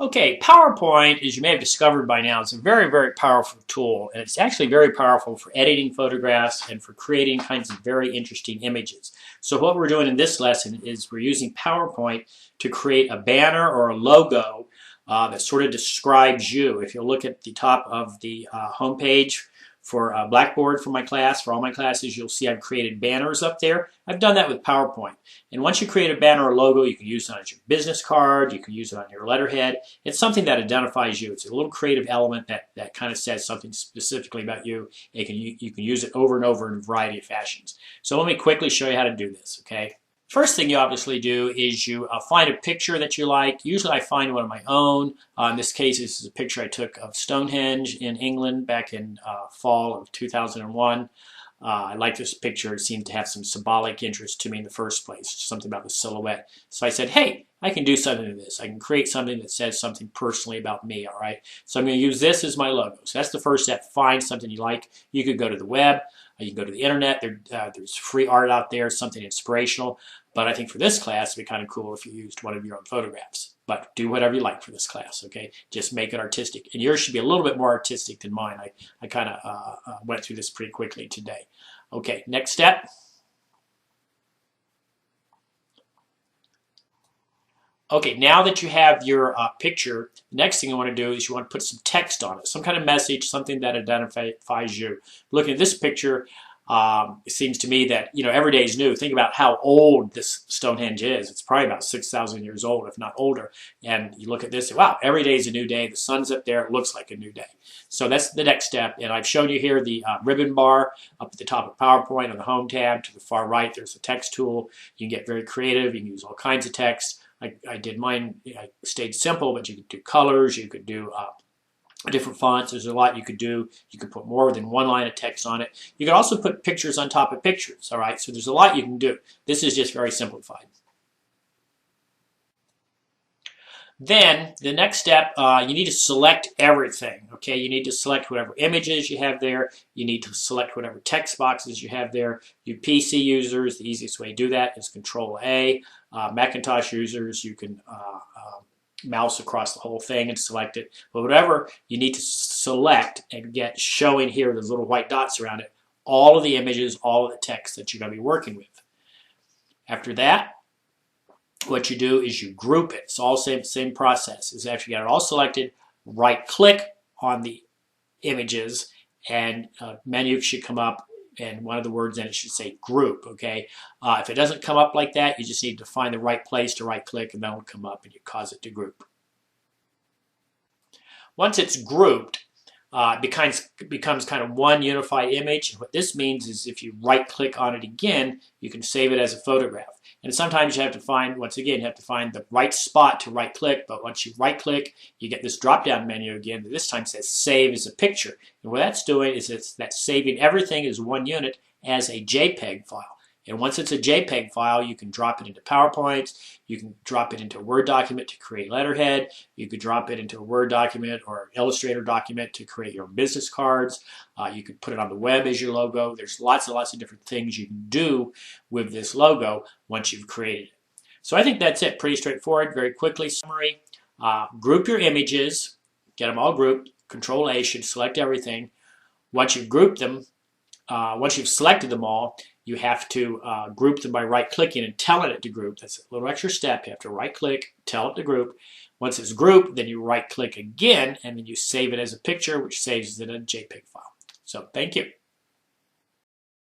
Okay, PowerPoint, as you may have discovered by now, is a very, very powerful tool, and it's actually very powerful for editing photographs and for creating kinds of very interesting images. So what we're doing in this lesson is we're using PowerPoint to create a banner or a logo that sort of describes you. If you look at the top of the homepage for Blackboard for my class, for all my classes, you'll see I've created banners up there. I've done that with PowerPoint. And once you create a banner or logo, you can use it on your business card, you can use it on your letterhead. It's something that identifies you. It's a little creative element that kind of says something specifically about you. You can use it over and over in a variety of fashions. So let me quickly show you how to do this, okay? First thing you obviously do is you find a picture that you like. Usually I find one of my own. In this case, this is a picture I took of Stonehenge in England back in fall of 2001. I like this picture. It seemed to have some symbolic interest to me in the first place, something about the silhouette. So I said, hey, I can do something to this. I can create something that says something personally about me, all right? So I'm going to use this as my logo. So that's the first step. Find something you like. You could go to the web. You can go to the internet. There's free art out there, something inspirational. But I think for this class, it'd be kind of cool if you used one of your own photographs. But do whatever you like for this class, okay? Just make it artistic. And yours should be a little bit more artistic than mine. I kind of went through this pretty quickly today. Okay, next step. Okay, now that you have your picture, the next thing you want to do is you want to put some text on it, some kind of message, something that identifies you. Looking at this picture, it seems to me that, every day is new. Think about how old this Stonehenge is. It's probably about 6,000 years old, if not older. And you look at this, wow, every day is a new day. The sun's up there. It looks like a new day. So that's the next step. And I've shown you here the ribbon bar up at the top of PowerPoint on the Home tab. To the far right, there's a text tool. You can get very creative. You can use all kinds of text. I did mine, I stayed simple, but you could do colors. You could do different fonts. There's a lot you could do. You could put more than one line of text on it. You could also put pictures on top of pictures, all right? So there's a lot you can do. This is just very simplified. Then the next step, you need to select everything, okay? You need to select whatever images you have there. You need to select whatever text boxes you have there. You PC users, the easiest way to do that is Control-A. Macintosh users, you can mouse across the whole thing and select it. But whatever you need to select and get showing here, those little white dots around it, all of the images, all of the text that you're going to be working with. After that, what you do is you group it. It's all same process. Is after you got it all selected, right click on the images and a menu should come up and one of the words in it should say group, okay? If it doesn't come up like that, you just need to find the right place to right click and that'll come up and you cause it to group. Once it's grouped, it becomes kind of one unified image. And what this means is if you right click on it again, you can save it as a photograph. And sometimes you have to find, once again, you have to find the right spot to right click, but once you right click, you get this drop down menu again that this time says save as a picture. And what that's doing is that's saving everything as one unit as a JPEG file. And once it's a JPEG file, you can drop it into PowerPoint, you can drop it into a Word document to create letterhead, you could drop it into a Word document or an Illustrator document to create your business cards, you could put it on the web as your logo. There's lots and lots of different things you can do with this logo once you've created it. So I think that's it, pretty straightforward. Very quickly, summary, group your images, get them all grouped, Control-A should select everything. Once you've grouped them, once you've selected them all, you have to group them by right-clicking and telling it to group. That's a little extra step. You have to right-click, tell it to group. Once it's grouped, then you right-click again, and then you save it as a picture, which saves it in a JPEG file. So thank you.